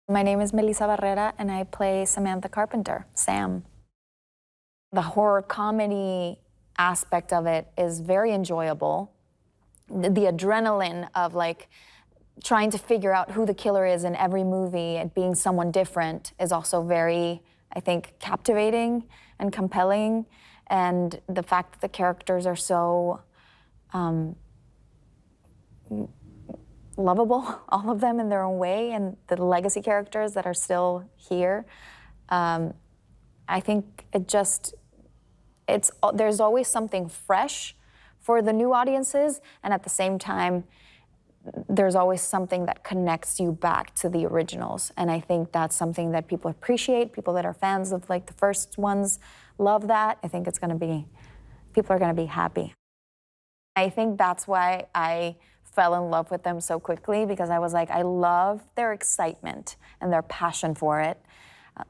My name is Melissa Barrera, and I play Samantha Carpenter, Sam. The horror comedy aspect of it is very enjoyable. The adrenaline of like trying to figure out who the killer is in every movie and being someone different is also very, I think, captivating and compelling. And the fact that the characters are so lovable, all of them in their own way, and the legacy characters that are still here. I think there's always something fresh for the new audiences, and at the same time, there's always something that connects you back to the originals. And I think that's something that people appreciate. People that are fans of like the first ones love that. I think people are gonna be happy. I think that's why I fell in love with them so quickly, because I was like, I love their excitement and their passion for it.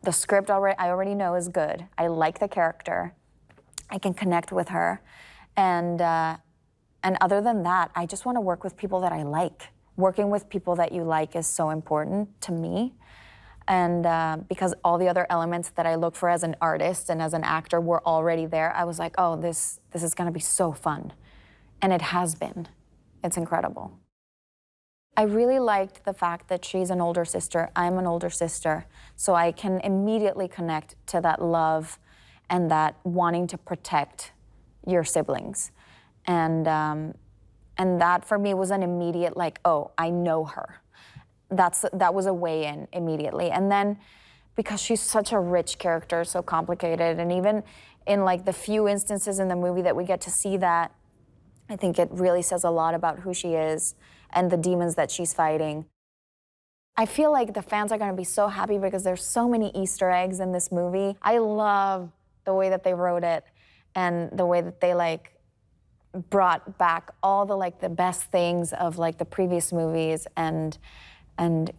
The script I already know is good. I like the character. I can connect with her. And other than that, I just want to work with people that I like. Working with people that you like is so important to me. And because all the other elements that I look for as an artist and as an actor were already there, I was like, oh, this is gonna be so fun. And it has been. It's incredible. I really liked the fact that she's an older sister, I'm an older sister, so I can immediately connect to that love and that wanting to protect your siblings. And that for me was an immediate like, oh, I know her. That was a way in immediately. And then because she's such a rich character, so complicated, and even in like the few instances in the movie that we get to see that, I think it really says a lot about who she is and the demons that she's fighting. I feel like the fans are gonna be so happy because there's so many Easter eggs in this movie. I love the way that they wrote it and the way that they like brought back all the like the best things of like the previous movies and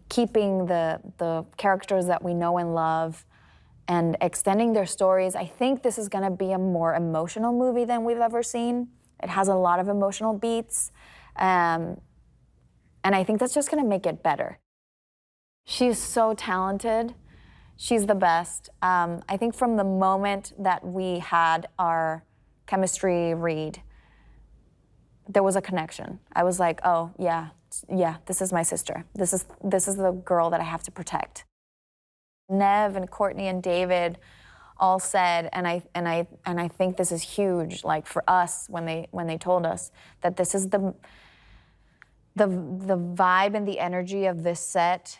keeping the characters that we know and love and extending their stories. I think this is gonna be a more emotional movie than we've ever seen. It has a lot of emotional beats, and I think that's just gonna make it better. She's so talented. She's the best. I think from the moment that we had our chemistry read, there was a connection. I was like, oh yeah, this is my sister. This is the girl that I have to protect. Neve and Courteney and David all said, and I think this is huge, like for us when they told us that this is the vibe and the energy of this set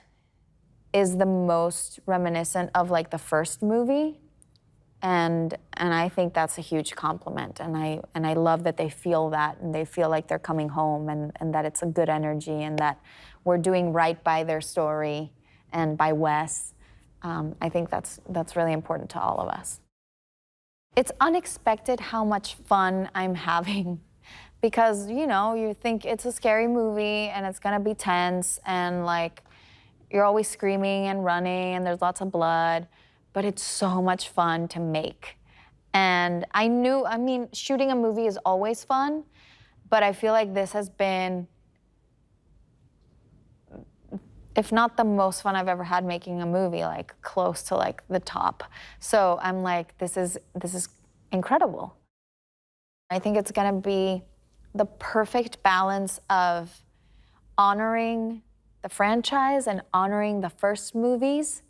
is the most reminiscent of like the first movie, and I think that's a huge compliment, and I love that they feel that and they feel like they're coming home and that it's a good energy and that we're doing right by their story and by Wes. I think that's really important to all of us. It's unexpected how much fun I'm having because, you know, you think it's a scary movie and it's gonna be tense and like you're always screaming and running and there's lots of blood, but it's so much fun to make. And I mean, shooting a movie is always fun, but I feel like this has been, if not the most fun I've ever had making a movie, like close to like the top. So I'm like, this is incredible. I think it's gonna be the perfect balance of honoring the franchise and honoring the first movies,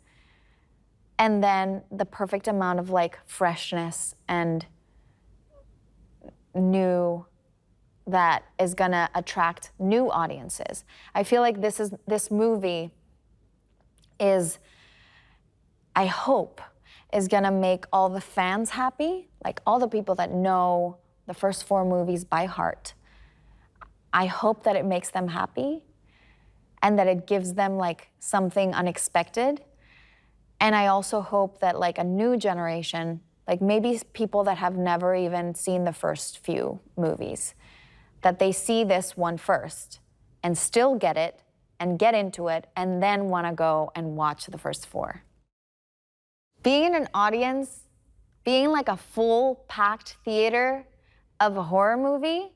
and then the perfect amount of like freshness and new that is gonna attract new audiences. I feel like this movie is, I hope, is gonna make all the fans happy, like all the people that know the first 4 movies by heart. I hope that it makes them happy and that it gives them like something unexpected. And I also hope that like a new generation, like maybe people that have never even seen the first few movies, that they see this one first and still get it and get into it and then want to go and watch the first 4. Being in an audience, being like a full packed theater of a horror movie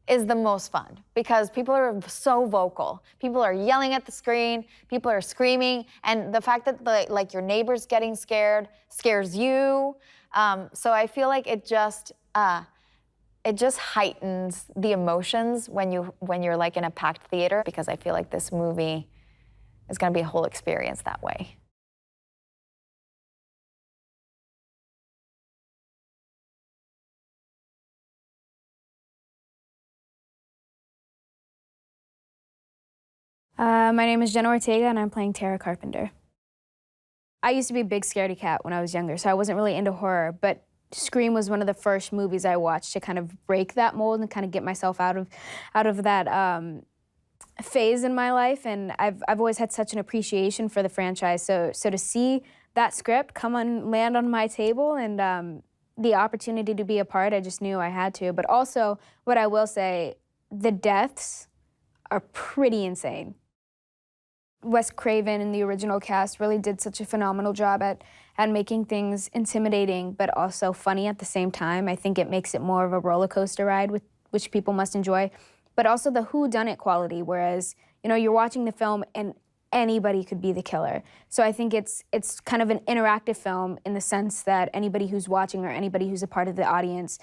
is the most fun because people are so vocal. People are yelling at the screen, people are screaming, and the fact that like your neighbor's getting scared scares you. So I feel like it just heightens the emotions when you're like in a packed theater, because I feel like this movie is going to be a whole experience that way. My name is Jenna Ortega, and I'm playing Tara Carpenter. I used to be a big scaredy cat when I was younger, so I wasn't really into horror, but Scream was one of the first movies I watched to kind of break that mold and kind of get myself out of that phase in my life. And I've always had such an appreciation for the franchise. So to see that script land on my table and the opportunity to be a part, I just knew I had to. But also, what I will say, the deaths are pretty insane. Wes Craven and the original cast really did such a phenomenal job at making things intimidating but also funny at the same time. I think it makes it more of a roller coaster ride, which people must enjoy. But also the whodunit quality, whereas you're watching the film and anybody could be the killer. So I think it's kind of an interactive film in the sense that anybody who's watching or anybody who's a part of the audience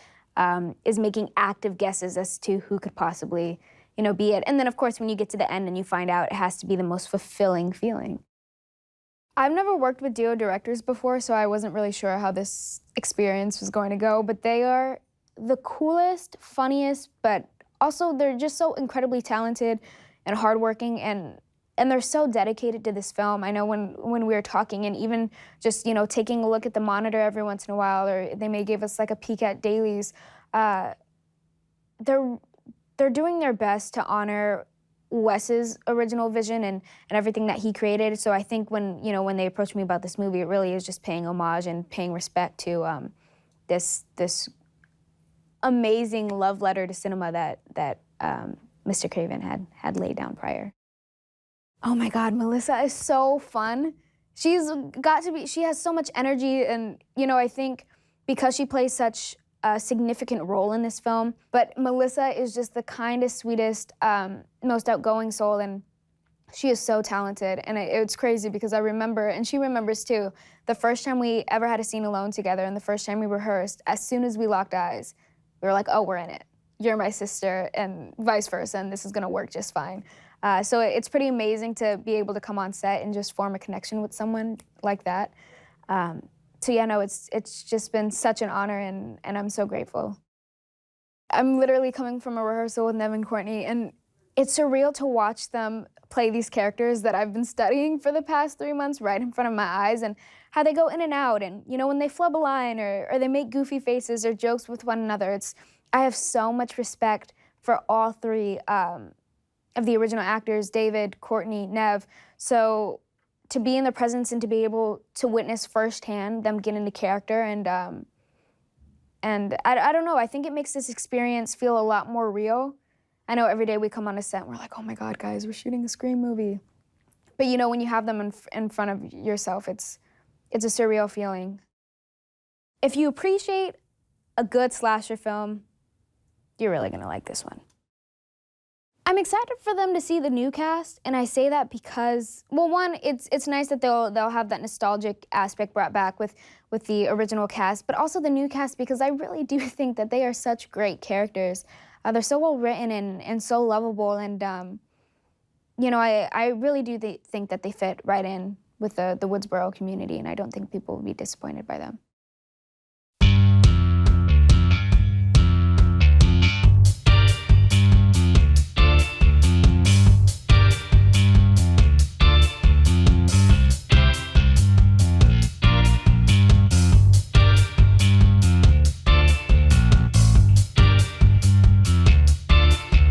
is making active guesses as to who could possibly be it. And then, of course, when you get to the end and you find out, it has to be the most fulfilling feeling. I've never worked with duo directors before, so I wasn't really sure how this experience was going to go, but they are the coolest, funniest, but also they're just so incredibly talented and hardworking, and they're so dedicated to this film. I know when we were talking and even just, taking a look at the monitor every once in a while, or they may give us like a peek at dailies, they're doing their best to honor Wes's original vision and everything that he created. So I think when they approached me about this movie, it really is just paying homage and paying respect to this amazing love letter to cinema that Mr. Craven had laid down prior. Oh my God, Melissa is so fun. She has so much energy, and I think because she plays such a significant role in this film, but Melissa is just the kindest, sweetest, most outgoing soul, and she is so talented. And it's crazy because I remember, and she remembers too, the first time we ever had a scene alone together and the first time we rehearsed, as soon as we locked eyes, we were like, oh, we're in it. You're my sister, and vice versa, and this is gonna work just fine. So it's pretty amazing to be able to come on set and just form a connection with someone like that. So yeah, no, it's just been such an honor, and I'm so grateful. I'm literally coming from a rehearsal with Neve and Courteney, and it's surreal to watch them play these characters that I've been studying for the past 3 months right in front of my eyes, and how they go in and out, and when they flub a line or they make goofy faces or jokes with one another. I have so much respect for all three of the original actors, David, Courteney, Neve. So to be in the presence and to be able to witness firsthand them get into character, and I don't know, I think it makes this experience feel a lot more real. I know every day we come on a set and we're like, oh my God, guys, we're shooting a Scream movie. But when you have them in front of yourself, it's a surreal feeling. If you appreciate a good slasher film, you're really gonna like this one. I'm excited for them to see the new cast, and I say that because, well, one, it's nice that they'll have that nostalgic aspect brought back with the original cast, but also the new cast, because I really do think that they are such great characters. They're so well written and so lovable, and I really do think that they fit right in with the Woodsboro community, and I don't think people will be disappointed by them.